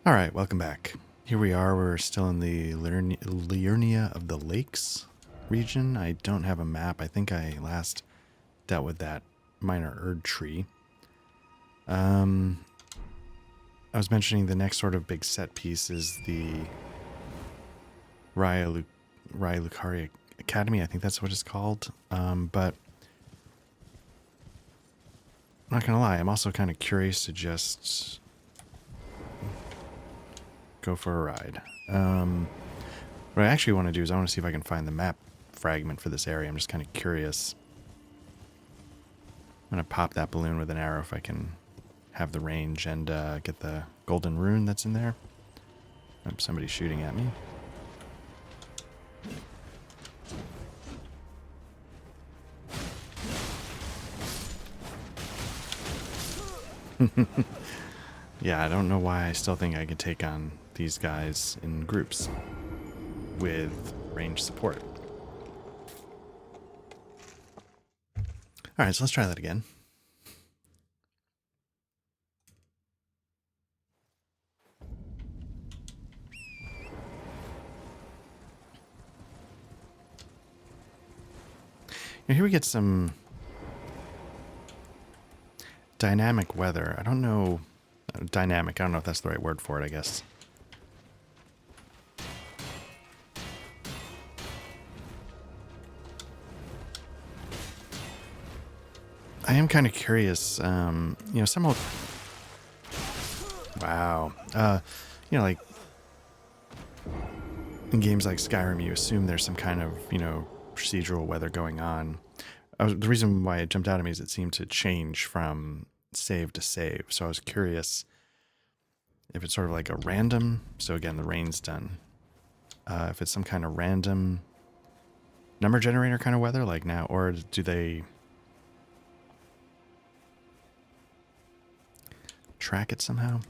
All right, welcome back. Here we are. We're still in the Liurnia of the Lakes region. I don't have a map. I think I last dealt with that minor Erd tree. I was mentioning the next sort of big set piece is the Raya Lucaria Academy. I think that's what it's called. But I'm not going to lie. I'm also kind of curious to just go for a ride. What I actually want to do is I want to see if I can find the map fragment for this area. I'm just kind of curious. I'm going to pop that balloon with an arrow if I can have the range and get the golden rune that's in there. Oh, somebody's shooting at me. Yeah, I don't know why I still think I could take on these guys in groups with range support. Alright, so let's try that again. And here we get some dynamic weather. I don't know... Dynamic, I don't know if that's the right word for it, I guess. I am kind of curious, you know, some... Wow. You know, like, in games like Skyrim, you assume there's some kind of, you know, procedural weather going on. The reason why it jumped out at me is it seemed to change from save to save. So I was curious if it's sort of like a random, so again, the rain's done. If it's some kind of random number generator kind of weather, like now, or do they track it somehow?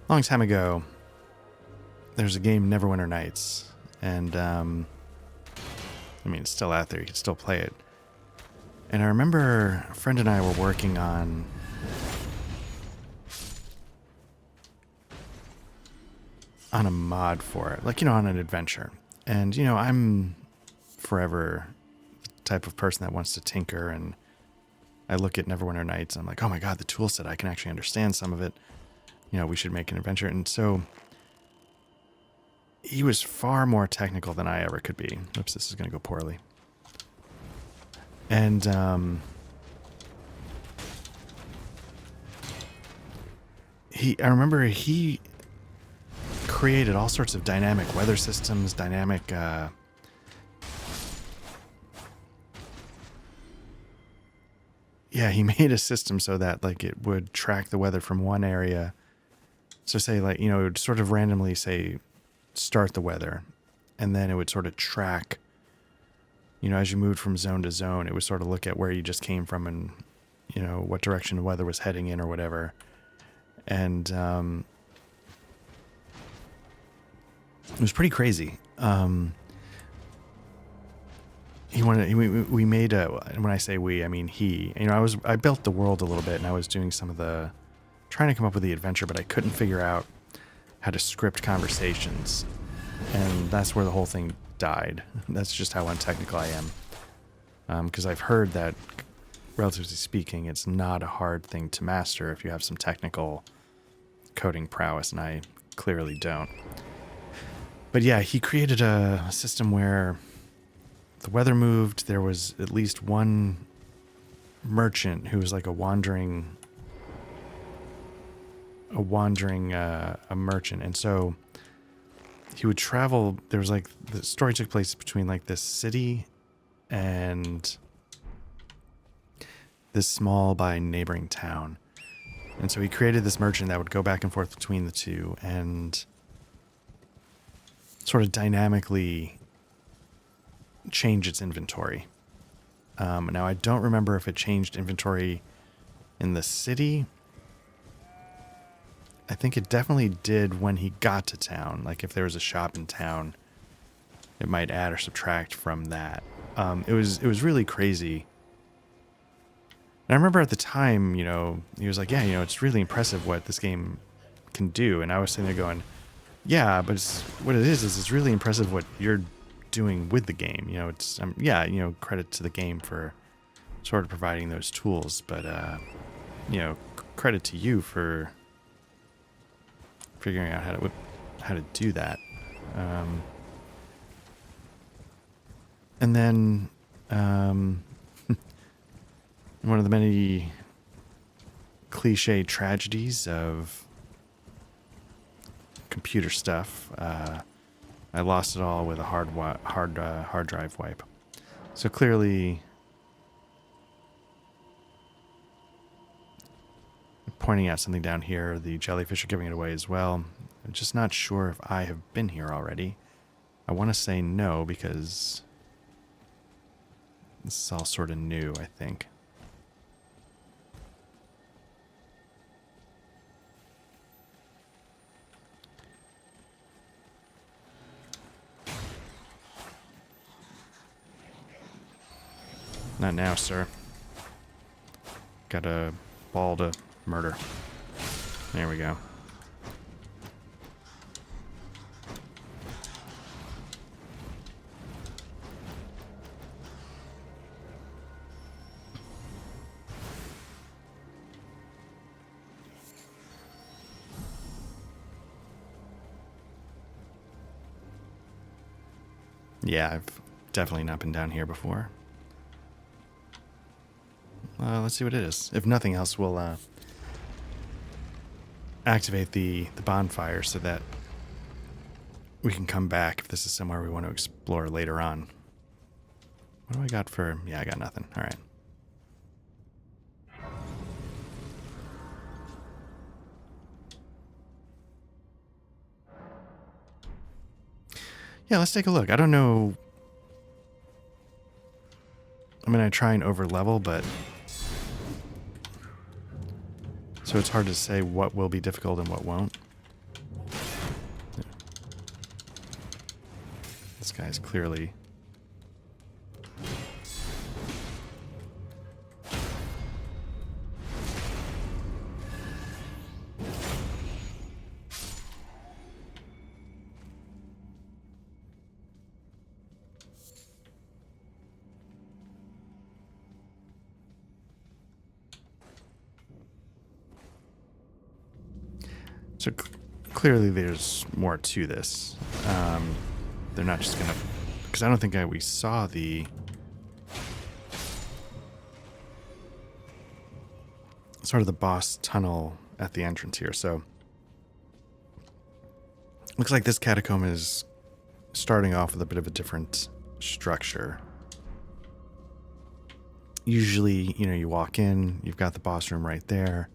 Long time ago, there's a game, Neverwinter Nights, and I mean, it's still out there. You can still play it. And I remember a friend and I were working on a mod for it, like, you know, on an adventure. And, you know, I'm forever the type of person that wants to tinker, and I look at Neverwinter Nights, and I'm like, oh my god, the tool set, I can actually understand some of it. You know, we should make an adventure. And so he was far more technical than I ever could be. Oops, this is going to go poorly. And I remember he created all sorts of dynamic weather systems, dynamic yeah, he made a system so that like it would track the weather from one area. So say, like, you know, it would sort of randomly say start the weather, and then it would sort of track, you know, as you moved from zone to zone, it would sort of look at where you just came from and, you know, what direction the weather was heading in or whatever. And it was pretty crazy. We made a, when I say we, I mean he, you know, I built the world a little bit, and I was doing some of the, trying to come up with the adventure, but I couldn't figure out how to script conversations, and that's where the whole thing died. That's just how untechnical I am. Because I've heard that, relatively speaking, it's not a hard thing to master if you have some technical coding prowess, and I clearly don't. But yeah, he created a system where the weather moved. There was at least one merchant who was like a wandering merchant, and so he would travel. There was like, the story took place between like this city and this small by neighboring town, and so he created this merchant that would go back and forth between the two and sort of dynamically change its inventory. Now I don't remember if it changed inventory in the city. I think it definitely did when he got to town. Like if there was a shop in town, it might add or subtract from that. It was really crazy. And I remember at the time, you know, he was like, yeah, you know, it's really impressive what this game can do. And I was sitting there going, yeah, but what it is it's really impressive what you're doing with the game. You know, it's, yeah, you know, credit to the game for sort of providing those tools, but, you know, credit to you for figuring out how to do that. And then, one of the many cliche tragedies of computer stuff, I lost it all with a hard drive wipe. So clearly, pointing out something down here, the jellyfish are giving it away as well. I'm just not sure if I have been here already. I want to say no because this is all sort of new, I think. Not now, sir. Got a ball to murder. There we go. Yeah, I've definitely not been down here before. Let's see what it is. If nothing else, we'll activate the bonfire so that we can come back if this is somewhere we want to explore later on. What do I got for... Yeah, I got nothing. All right. Yeah, let's take a look. I don't know... I'm going to try and over level, but... So it's hard to say what will be difficult and what won't. This guy's clearly... So clearly there's more to this. They're not just gonna... Because I don't think we saw the... sort of the boss tunnel at the entrance here, so... Looks like this catacomb is starting off with a bit of a different structure. Usually, you know, you walk in, you've got the boss room right there.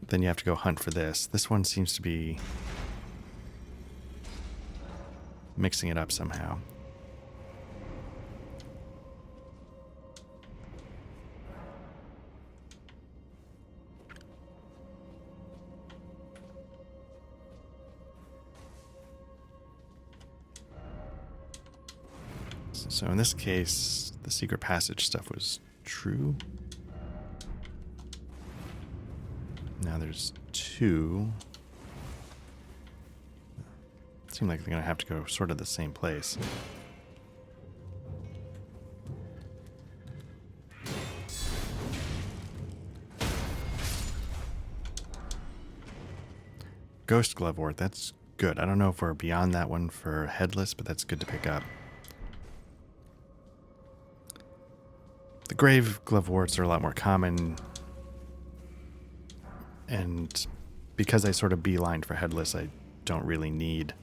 Then you have to go hunt for this. This one seems to be mixing it up somehow. So in this case, the secret passage stuff was true. Now there's two. Seem like they're going to have to go sort of the same place. Ghost Glovewort, that's good. I don't know if we're beyond that one for Headless, but that's good to pick up. The Grave Gloveworts are a lot more common. And because I sort of beelined for Headless, I don't really need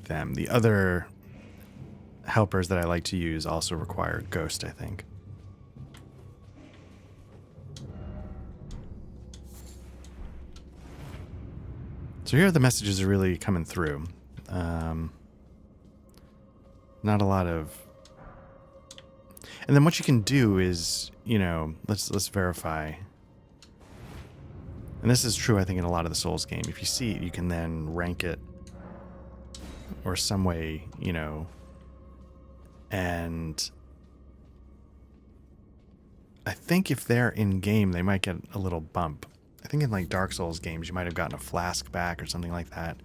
them. The other helpers that I like to use also require Ghost, I think. So here the messages are really coming through. Not a lot of... And then what you can do is, you know, let's verify... And this is true, I think, in a lot of the Souls game. If you see it, you can then rank it or some way, you know, And I think if they're in game, they might get a little bump. I think in like Dark Souls games, you might have gotten a flask back or something like that.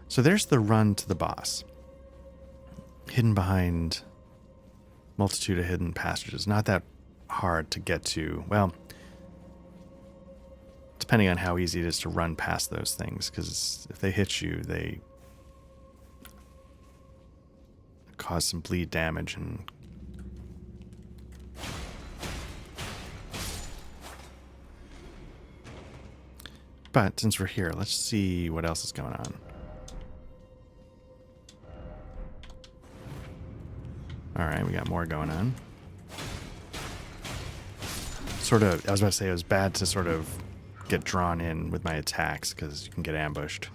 So there's the run to the boss. Hidden behind multitude of hidden passages. Not that hard to get to. Well, depending on how easy it is to run past those things, because if they hit you, they cause some bleed damage. And but since we're here, let's see what else is going on. Alright, we got more going on. Sort of, I was about to say it was bad to sort of get drawn in with my attacks because you can get ambushed.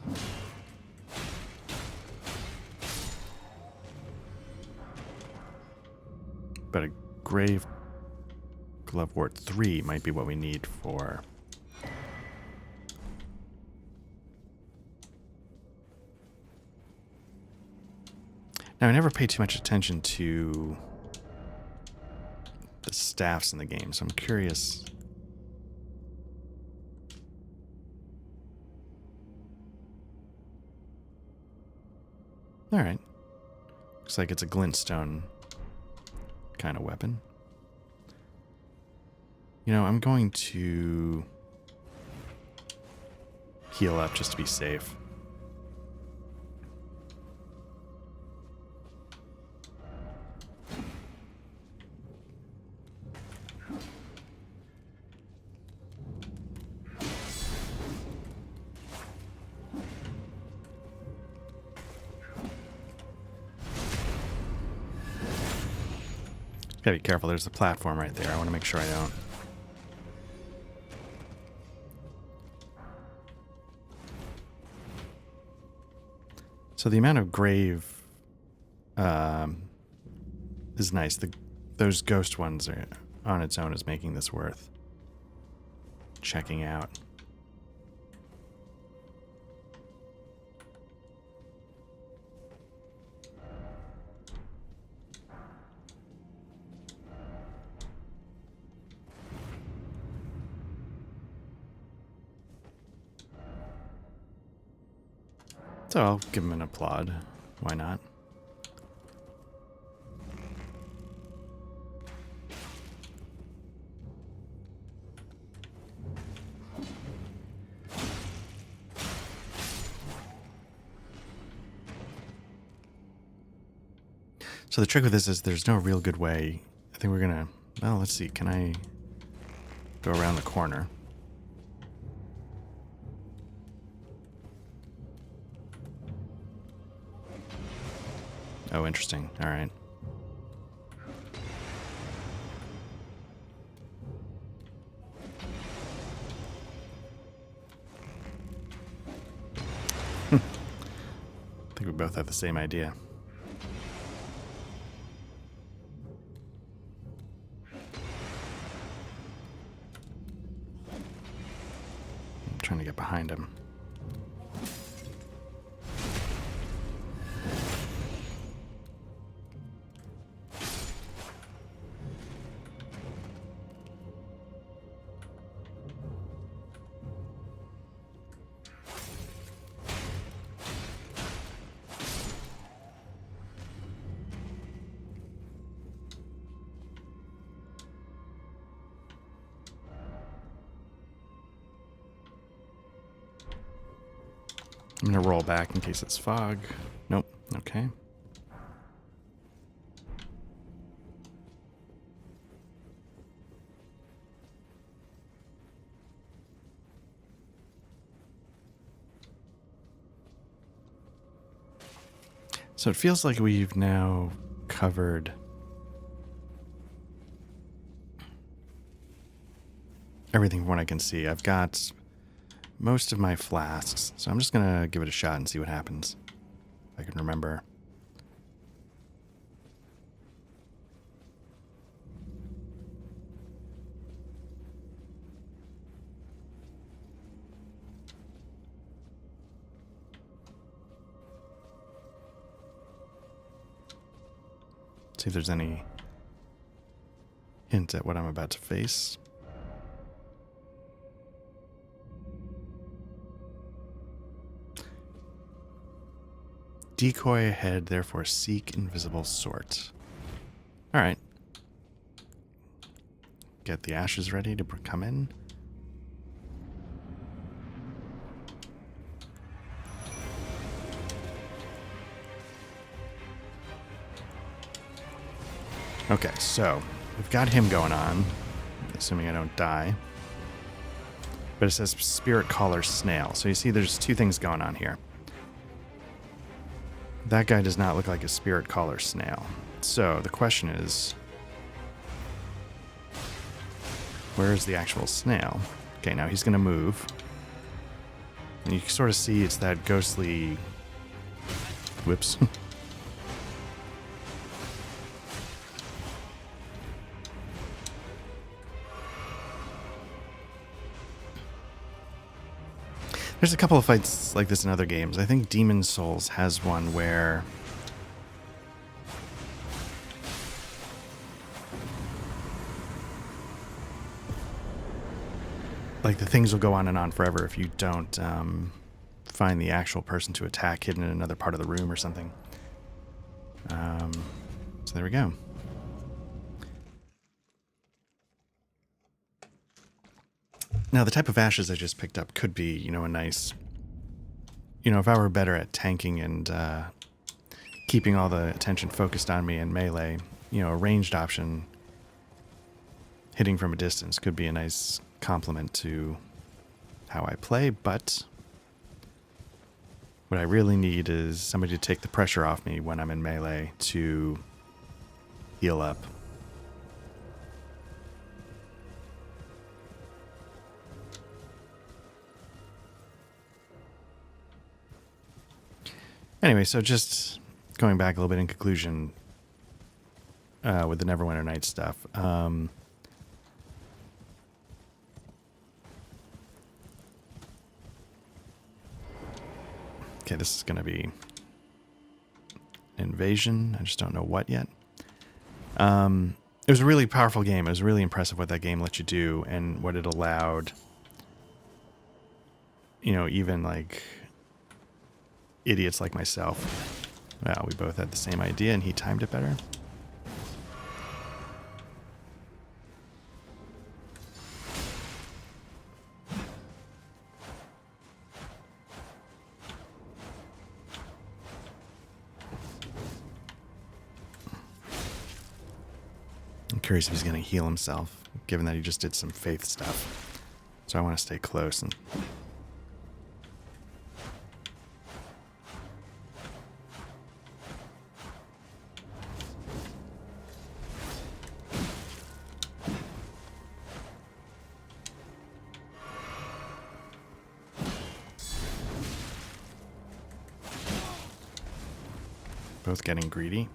But a Grave Glovewort 3 might be what we need for... Now, I never pay too much attention to the staffs in the game, so I'm curious. Alright. Looks like it's a glintstone kind of weapon. You know, I'm going to heal up just to be safe. Gotta be careful, there's the platform right there. I want to make sure I don't. So the amount of grave is nice. Those ghost ones are on its own is making this worth checking out. So I'll give him an applaud. Why not? So the trick with this is there's no real good way. I think we're gonna... Well, let's see. Can I go around the corner? Oh, interesting. All right. I think we both have the same idea. I'm trying to get behind him. I'm going to roll back in case it's fog. Nope. Okay. So it feels like we've now covered everything from what I can see. I've got most of my flasks, so I'm just gonna give it a shot and see what happens. If I can remember. See if there's any hint at what I'm about to face. Decoy ahead, therefore seek invisible sort. Alright. Get the ashes ready to come in. Okay, so we've got him going on, assuming I don't die. But it says Spirit Caller Snail. So you see there's two things going on here. That guy does not look like a Spirit Caller Snail. So the question is, where is the actual snail? Okay, now he's going to move. And you can sort of see it's that ghostly... Whoops. There's a couple of fights like this in other games. I think Demon's Souls has one where... like the things will go on and on forever if you don't find the actual person to attack hidden in another part of the room or something. So there we go. Now the type of ashes I just picked up could be, a nice... if I were better at tanking and keeping all the attention focused on me in melee, a ranged option hitting from a distance could be a nice complement to how I play, but what I really need is somebody to take the pressure off me when I'm in melee to heal up. Anyway, so just going back a little bit in conclusion with the Neverwinter Nights stuff. Okay, this is going to be invasion. I just don't know what yet. It was a really powerful game. It was really impressive what that game let you do and what it allowed, even like idiots like myself. Well, we both had the same idea and he timed it better. I'm curious if he's going to heal himself, given that he just did some faith stuff. So I want to stay close and... both getting greedy.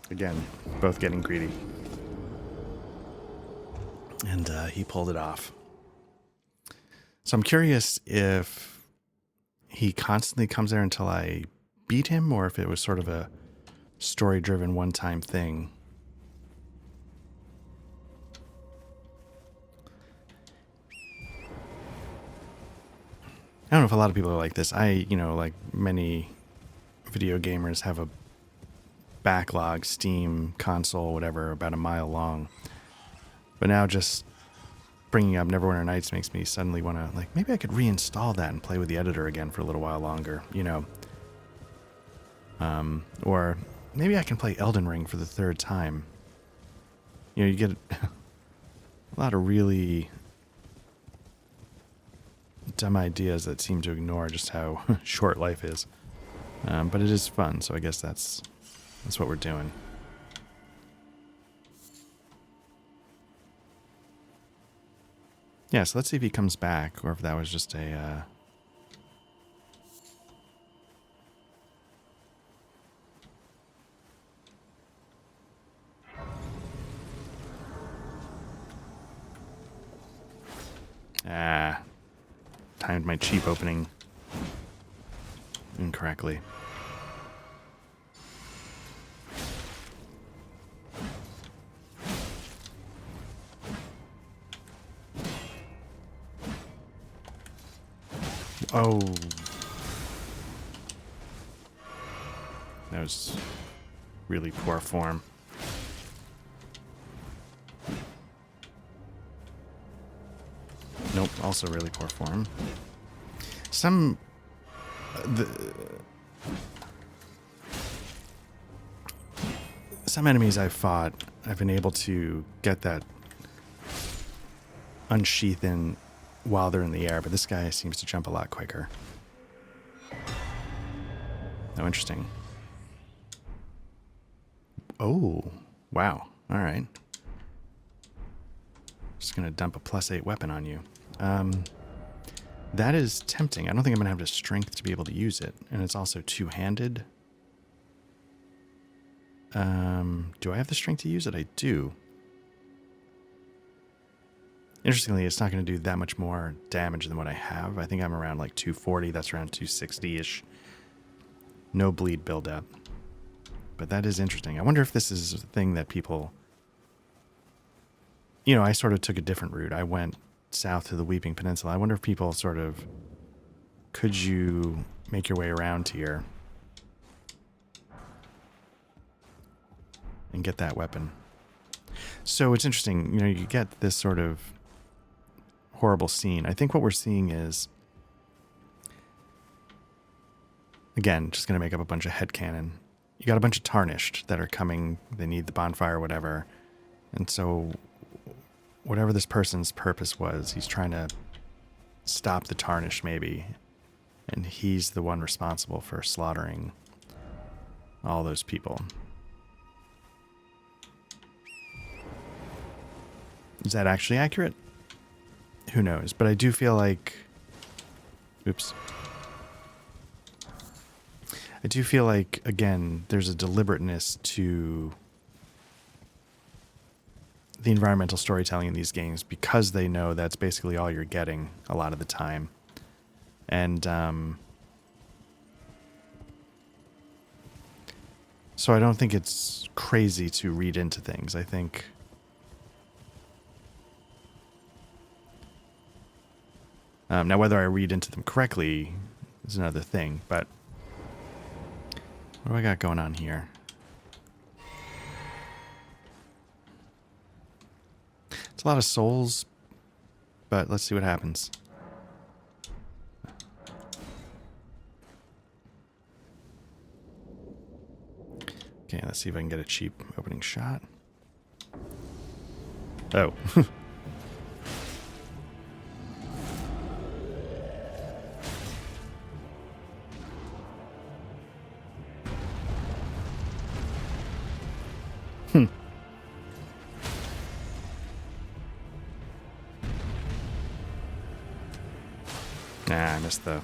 Again, both getting greedy. And he pulled it off. So I'm curious if he constantly comes there until I beat him, or if it was sort of a story-driven one-time thing. I don't know if a lot of people are like this. I, like many video gamers, have a backlog, Steam, console, whatever, about a mile long. But now just bringing up Neverwinter Nights makes me suddenly want to, like, maybe I could reinstall that and play with the editor again for a little while longer, Or maybe I can play Elden Ring for the third time. You get a lot of really dumb ideas that seem to ignore just how short life is. But it is fun, so I guess that's what we're doing. Yeah, so let's see if he comes back, or if that was just a... timed my cheap opening incorrectly. Oh. That was really poor form. Nope, also really poor form. Some enemies I've fought, I've been able to get that unsheath in while they're in the air, but this guy seems to jump a lot quicker. Oh, interesting. Oh, wow. All right. Just going to dump a +8 weapon on you. That is tempting. I don't think I'm going to have the strength to be able to use it. And it's also two-handed. Do I have the strength to use it? I do. Interestingly, it's not going to do that much more damage than what I have. I think I'm around like 240. That's around 260-ish. No bleed buildup. But that is interesting. I wonder if this is a thing that people... You know, I sort of took a different route. I went south to the Weeping Peninsula. I wonder if people sort of... Could you make your way around here and get that weapon? So it's interesting. You know, you get this sort of horrible scene. I think what we're seeing is... Again, just going to make up a bunch of headcanon. You got a bunch of Tarnished that are coming. They need the bonfire or whatever. And so... whatever this person's purpose was, he's trying to stop the Tarnished, maybe. And he's the one responsible for slaughtering all those people. Is that actually accurate? Who knows? But I do feel like... Oops. I do feel like, again, there's a deliberateness to... the environmental storytelling in these games because they know that's basically all you're getting a lot of the time. And so I don't think it's crazy to read into things. I think now whether I read into them correctly is another thing, but what do I got going on here? A lot of souls, but let's see what happens. Okay, let's see if I can get a cheap opening shot. Oh. Nah, I missed the...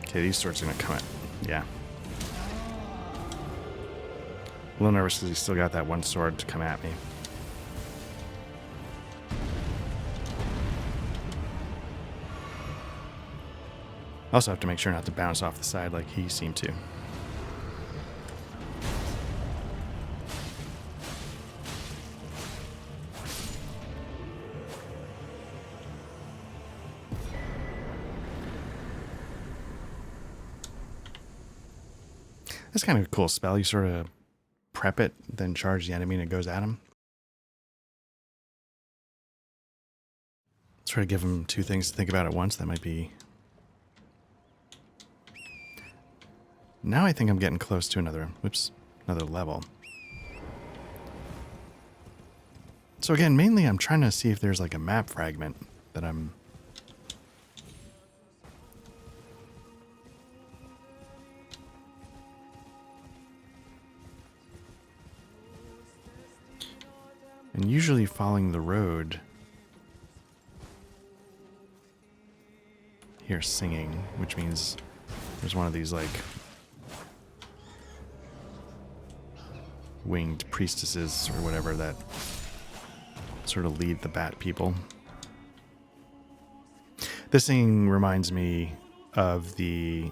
Okay, these swords are gonna come at... Yeah. A little nervous because he's still got that one sword to come at me. Also have to make sure not to bounce off the side like he seemed to. That's kind of a cool spell. You sort of prep it, then charge the enemy and it goes at him. Try to give him two things to think about at once. That might be... Now I think I'm getting close to another level. So again, mainly I'm trying to see if there's like a map fragment that I'm... And usually following the road... Hear singing, which means there's one of these like... winged priestesses or whatever that sort of lead the bat people. This thing reminds me of the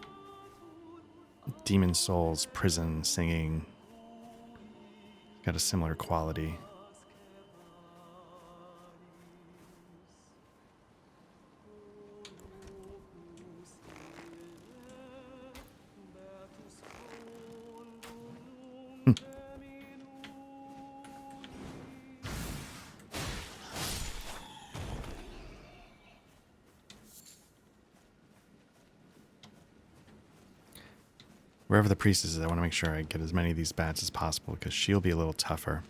Demon Souls prison singing. Got a similar quality. Wherever the priest is, I want to make sure I get as many of these bats as possible because she'll be a little tougher.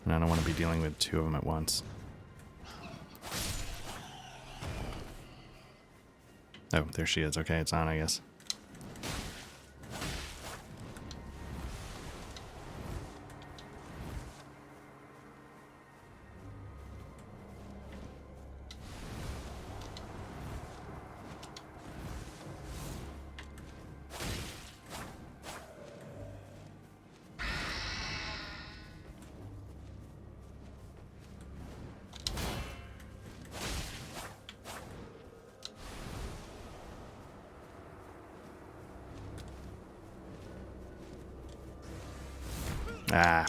And I don't want to be dealing with two of them at once. Oh, there she is. Okay, it's on, I guess. Ah.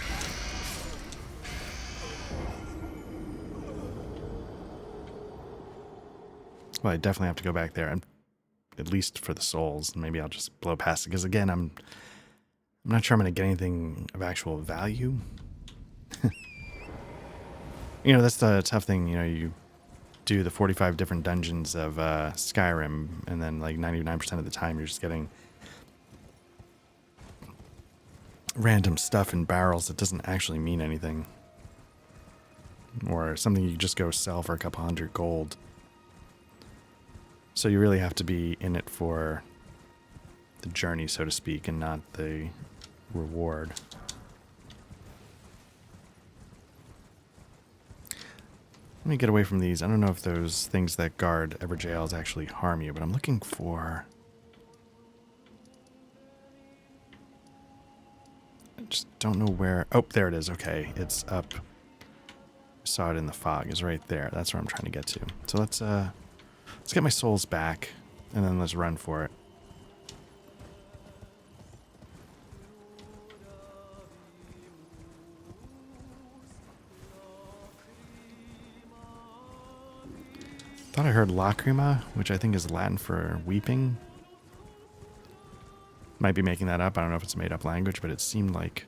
Well, I definitely have to go back there, and at least for the souls. Maybe I'll just blow past it because again, I'm not sure I'm going to get anything of actual value. You know, that's the tough thing. You know, you do the 45 different dungeons of Skyrim, and then like 99% of the time, you're just getting random stuff in barrels that doesn't actually mean anything. Or something you just go sell for a couple hundred gold. So you really have to be in it for the journey, so to speak, and not the reward. Let me get away from these. I don't know if those things that guard Everjails actually harm you, but I'm looking for... I just don't know where... Oh, there it is. Okay, it's up. I saw it in the fog. It's right there. That's where I'm trying to get to. So let's get my souls back, and then let's run for it. Thought I heard lacrima, which I think is Latin for weeping. Might be making that up. I don't know if it's a made-up language, but it seemed like...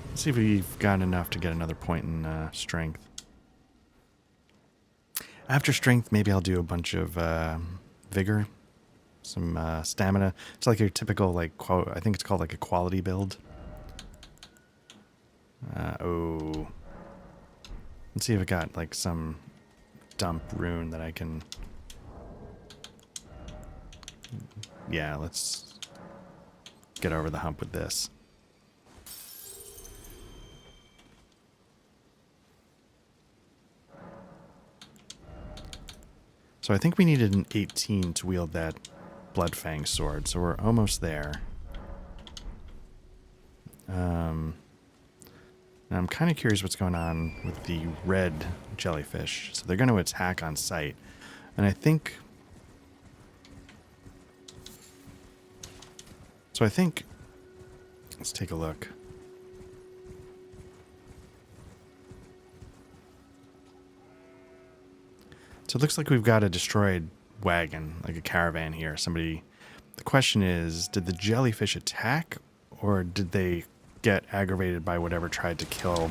Let's see if we've got enough to get another point in strength. After strength, maybe I'll do a bunch of vigor, some stamina. It's like your typical, like, I think it's called like a quality build. Oh. Let's see if I got like some dump rune that I can... Yeah, let's get over the hump with this. So I think we needed an 18 to wield that Bloodfang sword, so we're almost there. Now I'm kind of curious what's going on with the red jellyfish. So they're going to attack on sight. And I think... So I think... Let's take a look. So it looks like we've got a destroyed wagon, like a caravan here. Somebody... The question is, did the jellyfish attack, or did they get aggravated by whatever tried to kill?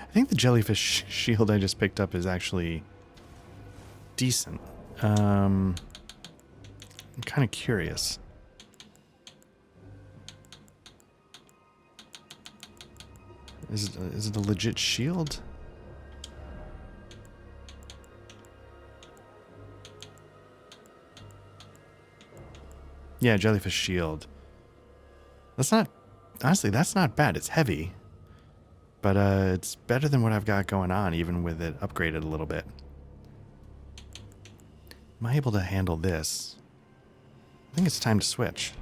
I think the jellyfish shield I just picked up is actually decent. I'm kind of curious. Is it a legit shield? Yeah, jellyfish shield. That's not... Honestly, that's not bad. It's heavy. But it's better than what I've got going on, even with it upgraded a little bit. Am I able to handle this? I think it's time to switch.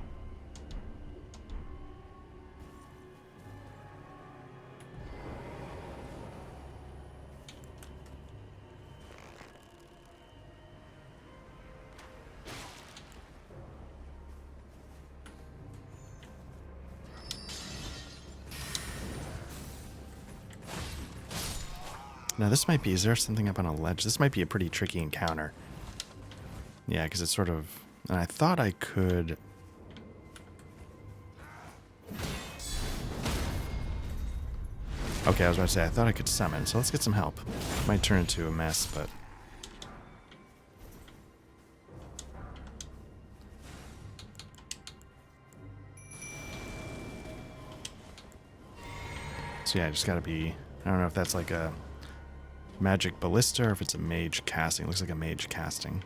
Now this might be, is there something up on a ledge? This might be a pretty tricky encounter. Yeah, because it's sort of, and I thought I could. Okay, I was about to say, I thought I could summon, so let's get some help. Might turn into a mess, but. So yeah, I just gotta be, I don't know if that's like a magic ballista or if it's a mage casting. It looks like a mage casting.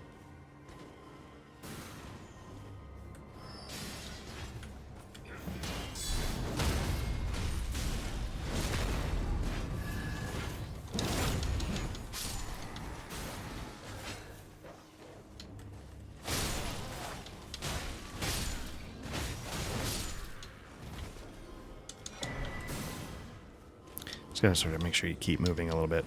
Just gotta sort of make sure you keep moving a little bit.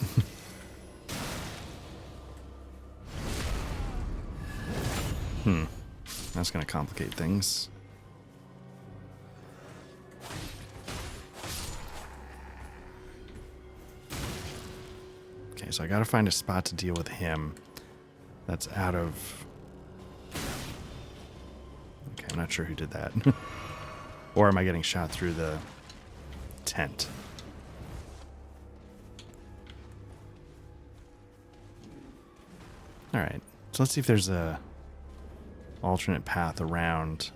That's gonna complicate things. Okay, so I gotta find a spot to deal with him that's out of... Okay, I'm not sure who did that. Or am I getting shot through the tent? Alright, so let's see if there's a alternate path around.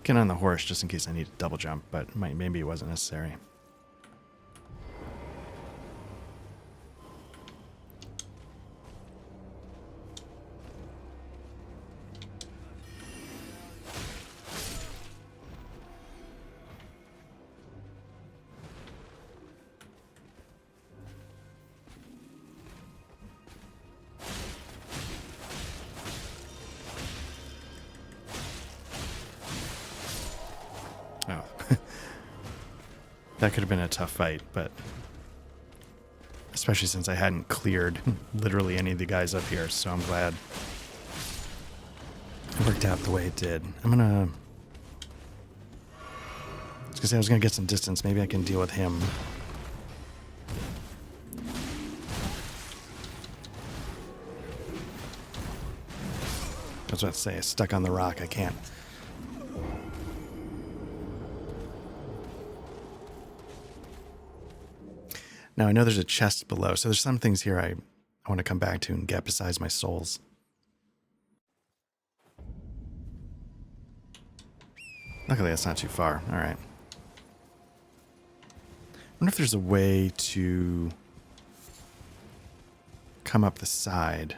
Get on the horse just in case I need to double jump, but maybe it wasn't necessary. Oh. That could have been a tough fight, but especially since I hadn't cleared literally any of the guys up here, so I'm glad it worked out the way it did. I'm gonna... I was gonna get some distance. Maybe I can deal with him. I was about to say, stuck on the rock, I can't. Now, I know there's a chest below, so there's some things here I want to come back to and get besides my souls. Luckily, that's not too far. All right. I wonder if there's a way to come up the side.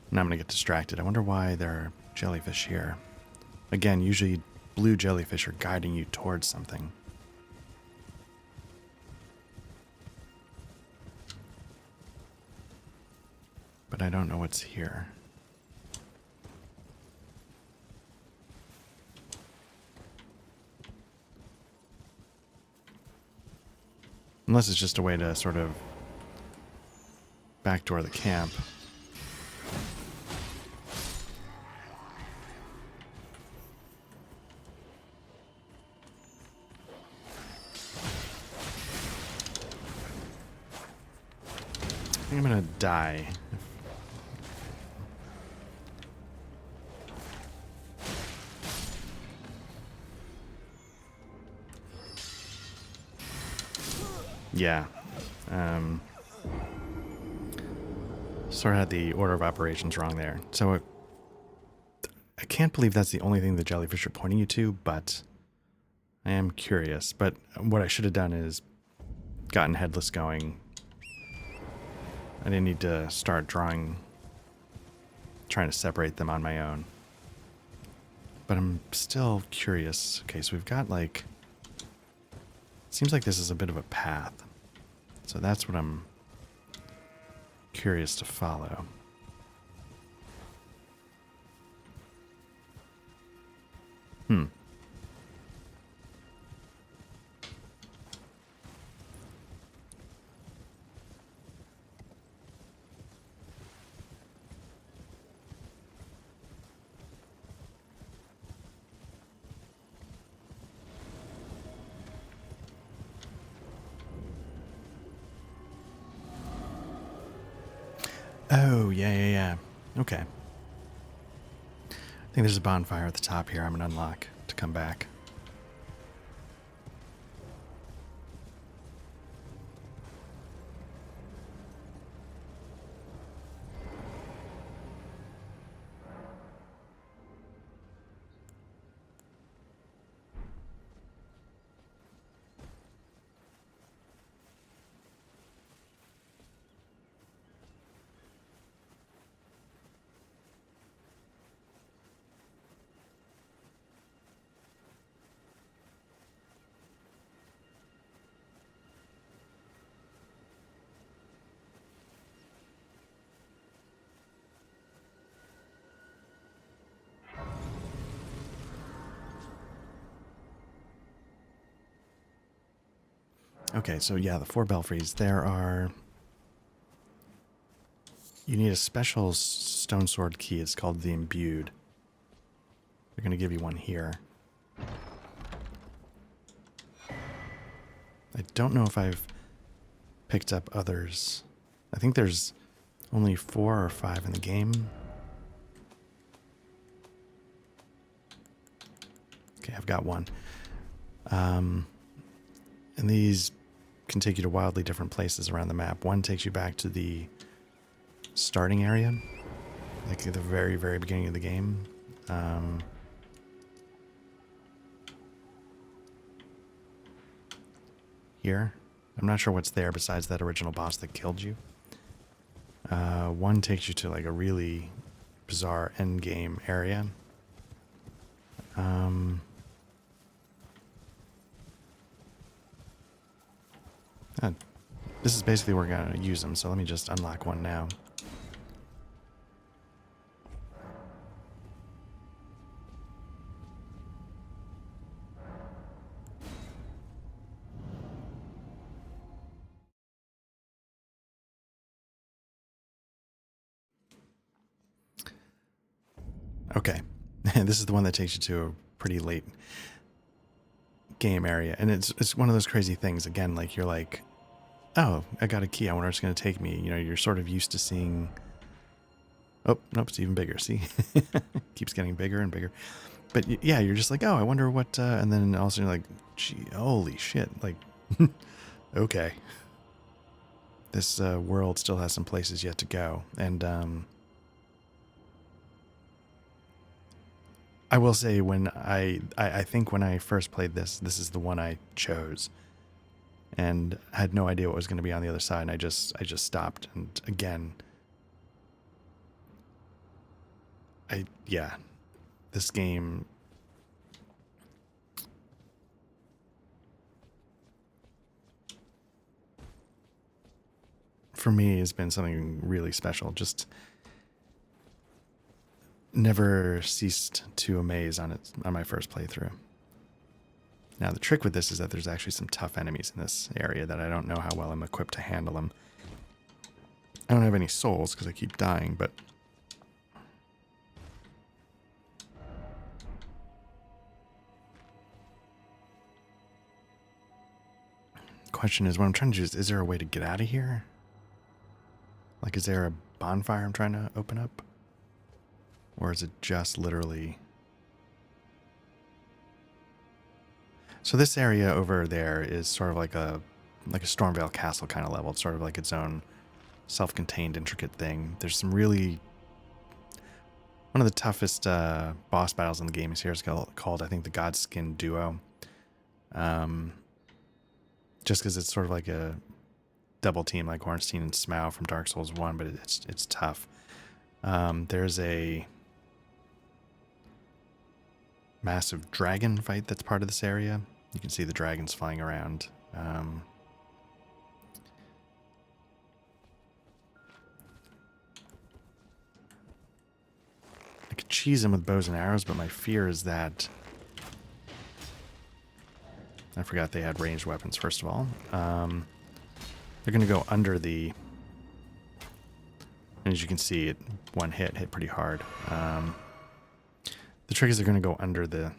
Now I'm going to get distracted. I wonder why there are jellyfish here. Again, usually blue jellyfish are guiding you towards something. But I don't know what's here. Unless it's just a way to sort of backdoor the camp. I think I'm gonna die. Yeah. Sort of had the order of operations wrong there. So I can't believe that's the only thing the jellyfish are pointing you to, but I am curious. But what I should have done is gotten headless going. I didn't need to start trying to separate them on my own. But I'm still curious. Okay, so we've got like... Seems like this is a bit of a path. So that's what I'm curious to follow. Oh, yeah. Okay. I think there's a bonfire at the top here I'm going to unlock to come back. Okay, so yeah, the 4 belfries. There are... You need a special stone sword key. It's called the Imbued. They're going to give you one here. I don't know if I've picked up others. I think there's only 4 or 5 in the game. Okay, I've got one. And these can take you to wildly different places around the map. One takes you back to the starting area, like at the very, very beginning of the game. Here. I'm not sure what's there besides that original boss that killed you. One takes you to like a really bizarre end game area. This is basically where we're going to use them, so let me just unlock one now. Okay, this is the one that takes you to a pretty late game area, and it's one of those crazy things. Again, like you're like, oh, I got a key. I wonder where it's going to take me. You know, you're sort of used to seeing. Oh, nope, it's even bigger. See, keeps getting bigger and bigger. But yeah, you're just like, oh, I wonder what. And then all of a sudden you're like, gee, holy shit! Like, okay, this world still has some places yet to go, and I will say when I think when I first played this is the one I chose, and had no idea what was going to be on the other side, and I just stopped. And again, this game, for me, has been something really special. Just never ceased to amaze on my first playthrough. Now the trick with this is that there's actually some tough enemies in this area that I don't know how well I'm equipped to handle them. I don't have any souls because I keep dying, but question is, what I'm trying to do is there a way to get out of here? Like, is there a bonfire I'm trying to open up? Or is it just literally... So this area over there is sort of like a Stormvale Castle kind of level. It's sort of like its own self-contained, intricate thing. There's some really... One of the toughest boss battles in the game is here. It's called, I think, the Godskin Duo. Just because it's sort of like a double team like Ornstein and Smough from Dark Souls 1, but it's tough. There's a massive dragon fight that's part of this area. You can see the dragons flying around. I could cheese them with bows and arrows, but my fear is that... I forgot they had ranged weapons, first of all. They're going to go under the... And as you can see, one hit pretty hard. The trick is they're going to go under the...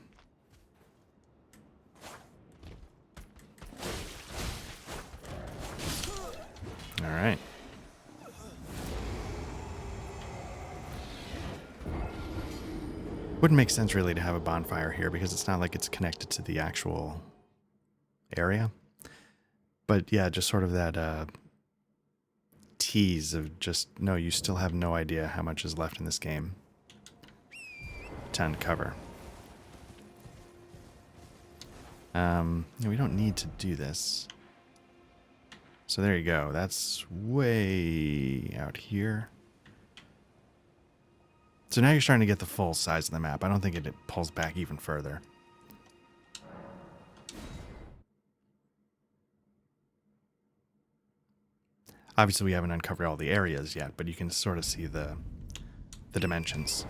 Alright. Wouldn't make sense really to have a bonfire here because it's not like it's connected to the actual area. But yeah, just sort of that tease of just, no, you still have no idea how much is left in this game to uncover. We don't need to do this. So there you go. That's way out here. So now you're starting to get the full size of the map. I don't think it pulls back even further. Obviously, we haven't uncovered all the areas yet, but you can sort of see the dimensions.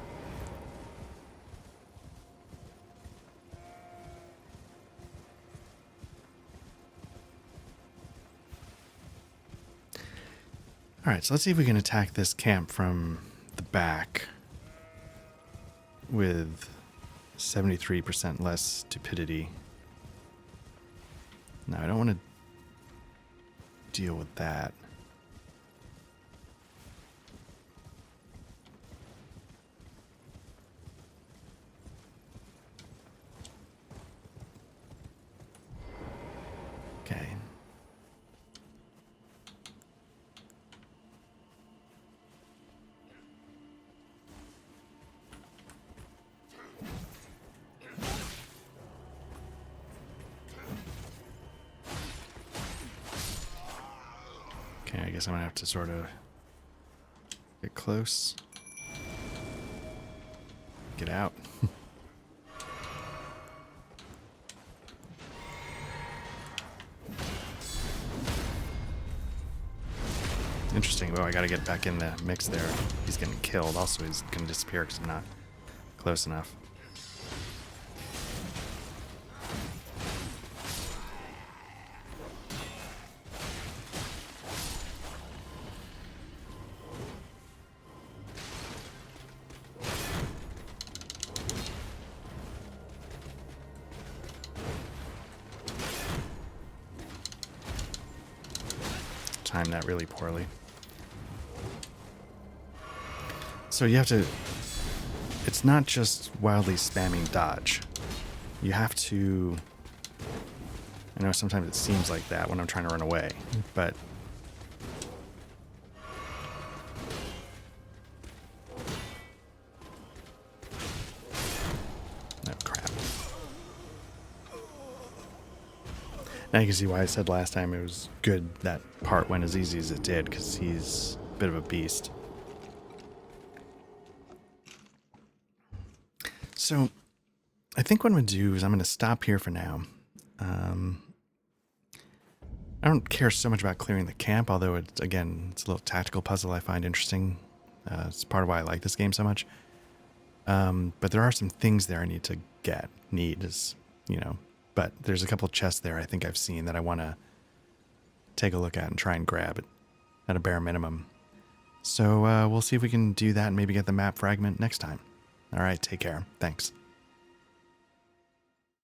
All right, so let's see if we can attack this camp from the back with 73% less stupidity. No, I don't want to deal with that. Okay. Okay, I guess I'm gonna have to sort of get close. Get out. Interesting. Well, I gotta get back in the mix there. He's getting killed. Also, he's gonna disappear because I'm not close enough. Timed that really poorly. So you have to... It's not just wildly spamming dodge. You have to... I know sometimes it seems like that when I'm trying to run away, but... Oh, crap. Now you can see why I said last time it was good that part went as easy as it did, because he's a bit of a beast. So, I think what I'm going to do is I'm going to stop here for now. I don't care so much about clearing the camp, although, it's a little tactical puzzle I find interesting. It's part of why I like this game so much. But there are some things there I need to get. But there's a couple chests there I think I've seen that I want to take a look at and try and grab it at a bare minimum. So we'll see if we can do that and maybe get the map fragment next time. All right, take care. Thanks.